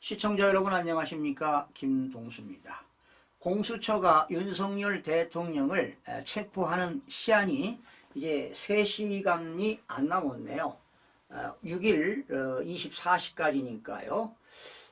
시청자 여러분 안녕하십니까? 김동수입니다. 공수처가 윤석열 대통령을 체포하는 시한이 이제 3시간이 안 남았네요. 6일 24시까지니까요.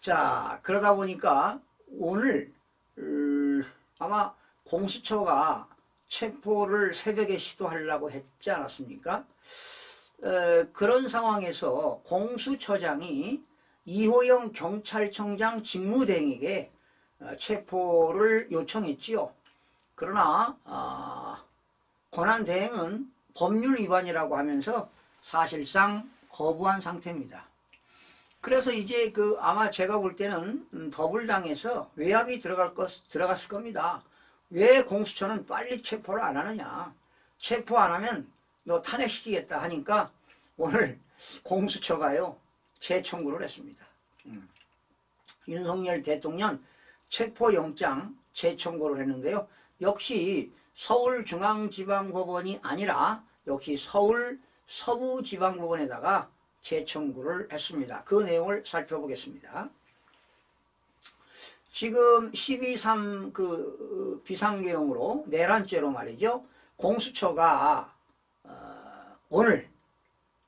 자, 그러다 보니까 오늘 아마 공수처가 체포를 새벽에 시도하려고 했지 않았습니까? 그런 상황에서 공수처장이 이호영 경찰청장 직무대행에게 체포를 요청했지요. 그러나 권한대행은 법률 위반이라고 하면서 사실상 거부한 상태입니다. 그래서 이제 아마 제가 볼 때는 더불당에서 외압이 들어갔을 겁니다. 왜 공수처는 빨리 체포를 안 하느냐. 체포 안 하면 너 탄핵시키겠다 하니까 오늘 공수처가요 재청구를 했습니다. 윤석열 대통령 체포영장 재청구를 했는데요. 역시 서울중앙지방법원이 아니라 역시 서울 서부지방법원에다가 재청구를 했습니다. 그 내용을 살펴보겠습니다. 지금 12.3 비상계엄으로 내란죄로 말이죠. 공수처가 오늘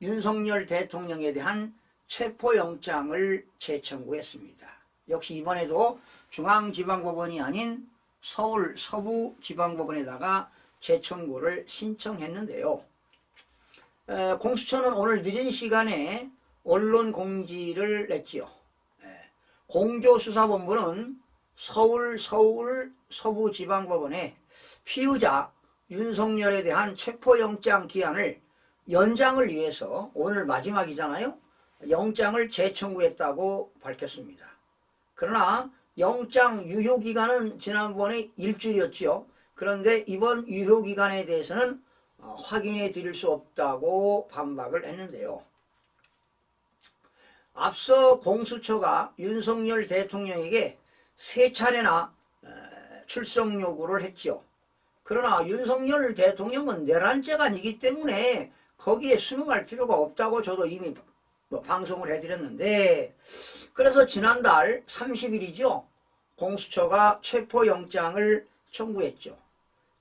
윤석열 대통령에 대한 체포영장을 재청구했습니다. 역시 이번에도 중앙지방법원이 아닌 서울 서부지방법원에다가 재청구를 신청했는데요. 공수처는 오늘 늦은 시간에 언론 공지를 냈지요. 공조수사본부는 서울 서부지방법원에 피의자 윤석열에 대한 체포영장 기한을 연장을 위해서 오늘 마지막이잖아요. 영장을 재청구했다고 밝혔습니다. 그러나 영장 유효기간은 지난번에 일주일이었죠. 그런데 이번 유효기간에 대해서는 확인해 드릴 수 없다고 반박을 했는데요. 앞서 공수처가 윤석열 대통령에게 3차례나 출석 요구를 했죠. 그러나 윤석열 대통령은 내란죄가 아니기 때문에 거기에 수긍할 필요가 없다고 저도 이미 방송을 해드렸는데, 그래서 지난달 30일이죠. 공수처가 체포영장을 청구했죠.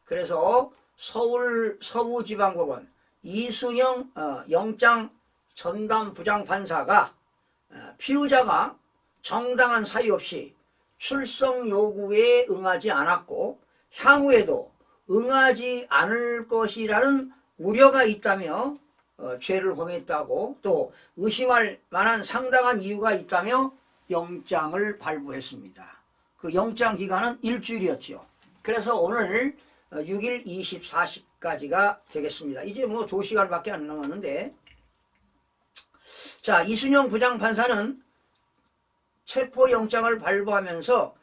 그래서 서울 서부지방법원 이순영 영장 전담 부장판사가 피의자가 정당한 사유 없이 출석 요구에 응하지 않았고 향후에도 응하지 않을 것이라는 우려가 있다며 죄를 범했다고, 또 의심할 만한 상당한 이유가 있다며 영장을 발부했습니다. 그 영장 기간은 일주일이었죠. 그래서 오늘 6일 24시까지가 되겠습니다. 이제 2시간밖에 안 남았는데, 자, 이순영 부장판사는 체포영장을 발부하면서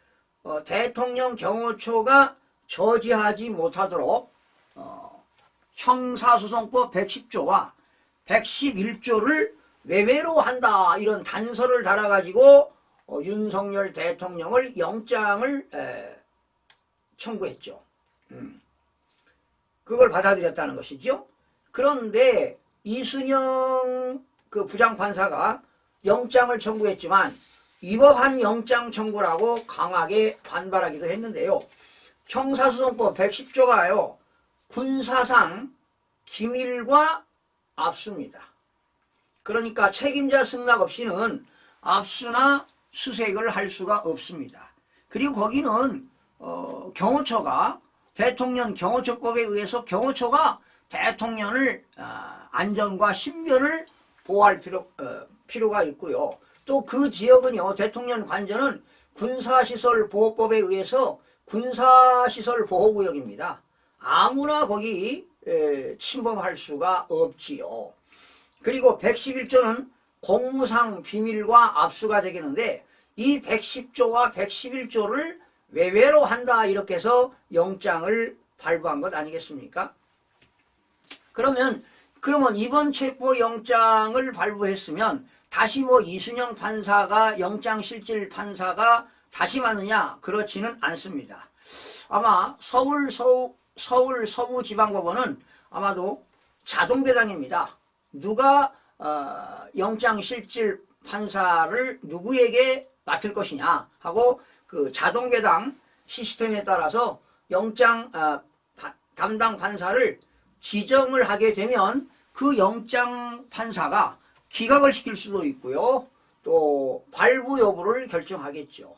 대통령 경호처가 저지하지 못하도록 형사소송법 110조와 111조를 외외로 한다, 이런 단서를 달아가지고 윤석열 대통령을 영장을 청구했죠. 그걸 받아들였다는 것이죠. 그런데 이순영 부장판사가 영장을 청구했지만 위법한 영장 청구라고 강하게 반발하기도 했는데요. 형사소송법 110조가요 군사상 기밀과 압수입니다. 그러니까 책임자 승낙 없이는 압수나 수색을 할 수가 없습니다. 그리고 거기는 경호처가 대통령 경호처법에 의해서 경호처가 대통령을 안전과 신변을 보호할 필요가 있고요. 또 그 지역은요, 대통령 관저는 군사시설보호법에 의해서 군사시설 보호구역입니다. 아무나 거기 침범할 수가 없지요. 그리고 111조는 공무상 비밀과 압수가 되겠는데, 이 110조와 111조를 외외로 한다, 이렇게 해서 영장을 발부한 것 아니겠습니까? 그러면 이번 체포영장을 발부했으면 다시 이순영 판사가 영장실질 판사가 다시 맞느냐? 그렇지는 않습니다. 아마 서울 서부지방법원은 아마도 자동 배당입니다. 누가 영장실질 판사를 누구에게 맡을 것이냐 하고 그 자동 배당 시스템에 따라서 영장 담당 판사를 지정을 하게 되면 그 영장 판사가 기각을 시킬 수도 있고요. 또 발부 여부를 결정하겠죠.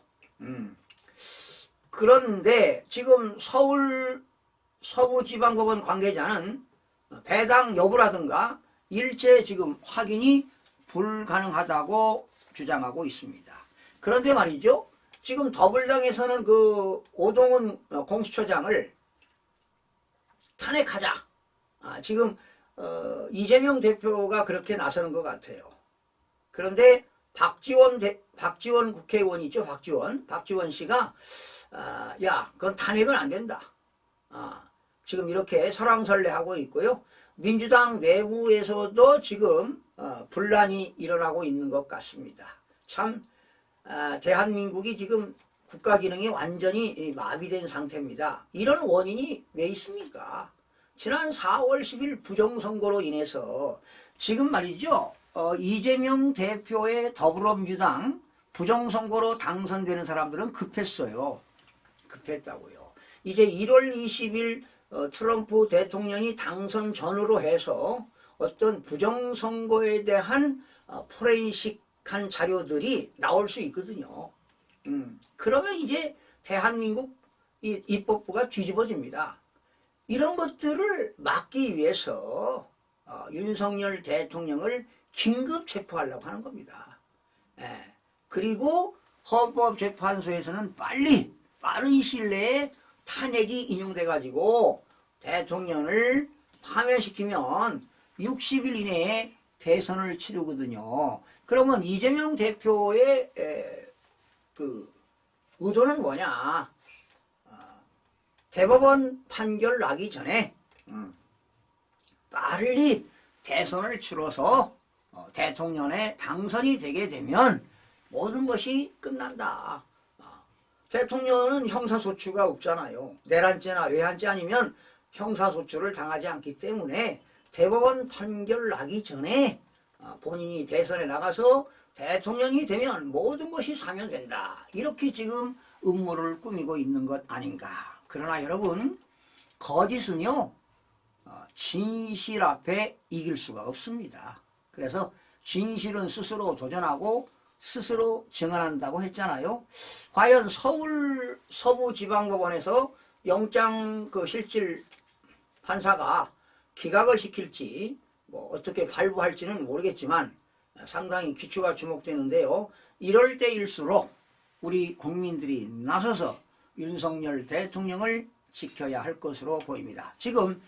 그런데 지금 서울 서부지방법원 관계자는 배당 여부라든가 일체 지금 확인이 불가능하다고 주장하고 있습니다. 그런데 말이죠. 지금 더불당에서는 그 오동훈 공수처장을 탄핵하자. 지금 이재명 대표가 그렇게 나서는 것 같아요. 그런데 박지원 국회의원이죠. 박지원 씨가 야, 그건 탄핵은 안 된다. 지금 이렇게 설왕설래하고 있고요. 민주당 내부에서도 지금 분란이 일어나고 있는 것 같습니다. 참 대한민국이 지금 국가 기능이 완전히 마비된 상태입니다. 이런 원인이 왜 있습니까? 지난 4월 10일 부정선거로 인해서 지금 말이죠. 이재명 대표의 더불어민주당 부정선거로 당선되는 사람들은 급했어요. 급했다고요. 이제 1월 20일 트럼프 대통령이 당선 전후로 해서 어떤 부정선거에 대한 포렌식한 자료들이 나올 수 있거든요. 그러면 이제 대한민국 입법부가 뒤집어집니다. 이런 것들을 막기 위해서 윤석열 대통령을 긴급 체포하려고 하는 겁니다. 그리고 헌법재판소에서는 빠른 시일 내에 탄핵이 인용돼가지고 대통령을 파면시키면 60일 이내에 대선을 치르거든요. 그러면 이재명 대표의 그 의도는 뭐냐? 대법원 판결 나기 전에 빨리 대선을 치러서 대통령에 당선이 되게 되면 모든 것이 끝난다. 대통령은 형사소추가 없잖아요. 내란죄나 외환죄 아니면 형사소추를 당하지 않기 때문에 대법원 판결 나기 전에 본인이 대선에 나가서 대통령이 되면 모든 것이 사면된다. 이렇게 지금 음모를 꾸미고 있는 것 아닌가. 그러나 여러분, 거짓은요 진실 앞에 이길 수가 없습니다. 그래서 진실은 스스로 도전하고 스스로 증언한다고 했잖아요. 과연 서울 서부지방법원에서 영장 실질 판사가 기각을 시킬지 뭐 어떻게 발부할지는 모르겠지만 상당히 귀추가 주목되는데요. 이럴 때일수록 우리 국민들이 나서서 윤석열 대통령을 지켜야 할 것으로 보입니다. 지금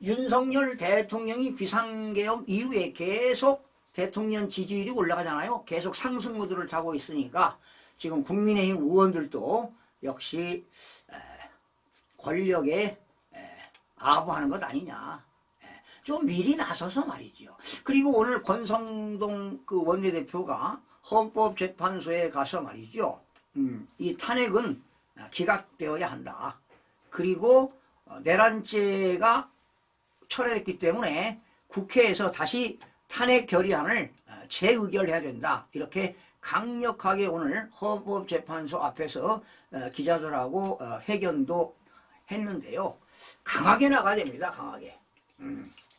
윤석열 대통령이 비상계엄 이후에 계속 대통령 지지율이 올라가잖아요. 계속 상승 모드를 타고 있으니까 지금 국민의힘 의원들도 역시 권력에 아부하는 것 아니냐. 좀 미리 나서서 말이죠. 그리고 오늘 권성동 그 원내대표가 헌법재판소에 가서 말이죠. 이 탄핵은 기각되어야 한다. 그리고 내란죄가 철회됐기 때문에 국회에서 다시 탄핵 결의안을 재의결해야 된다. 이렇게 강력하게 오늘 헌법재판소 앞에서 기자들하고 회견도 했는데요. 강하게 나가야 됩니다. 강하게.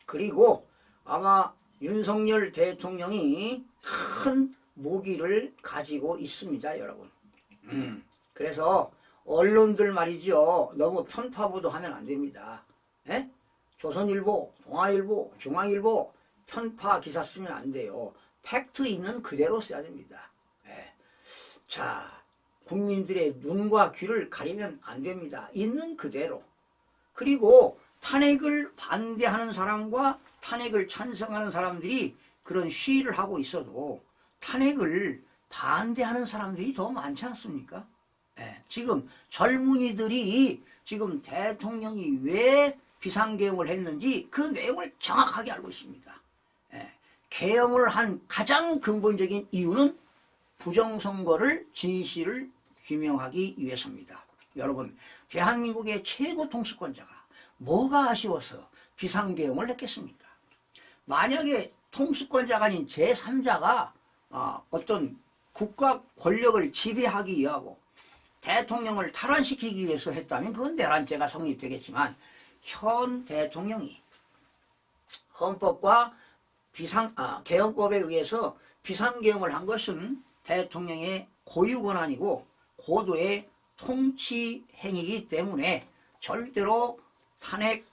그리고 아마 윤석열 대통령이 큰 무기를 가지고 있습니다. 여러분. 그래서 언론들 말이죠. 너무 편파보도하면 안 됩니다. 에? 조선일보, 동아일보, 중앙일보 편파 기사 쓰면 안 돼요. 팩트 있는 그대로 써야 됩니다. 자, 국민들의 눈과 귀를 가리면 안 됩니다. 있는 그대로. 그리고 탄핵을 반대하는 사람과 탄핵을 찬성하는 사람들이 그런 시위를 하고 있어도 탄핵을 반대하는 사람들이 더 많지 않습니까? 지금 젊은이들이 지금 대통령이 왜 비상계엄을 했는지 그 내용을 정확하게 알고 있습니다. 계엄을 한 가장 근본적인 이유는 부정선거를 진실을 규명하기 위해서입니다. 여러분, 대한민국의 최고 통수권자가 뭐가 아쉬워서 비상계엄을 했겠습니까? 만약에 통수권자가 아닌 제3자가 어떤 국가 권력을 지배하기 위하고 대통령을 탈환시키기 위해서 했다면 그건 내란죄가 성립되겠지만 현 대통령이 헌법과 개헌법에 의해서 비상계엄을 한 것은 대통령의 고유 권한이고 고도의 통치 행위이기 때문에 절대로 탄핵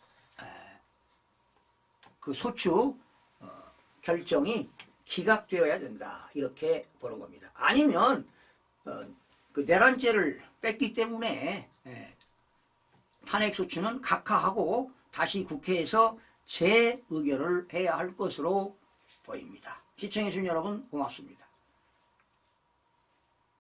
그 소추 결정이 기각되어야 된다 이렇게 보는 겁니다. 아니면 그 내란죄를 뺐기 때문에 탄핵 소추는 각하하고 다시 국회에서 재의결을 해야 할 것으로 보입니다. 시청해주신 여러분 고맙습니다.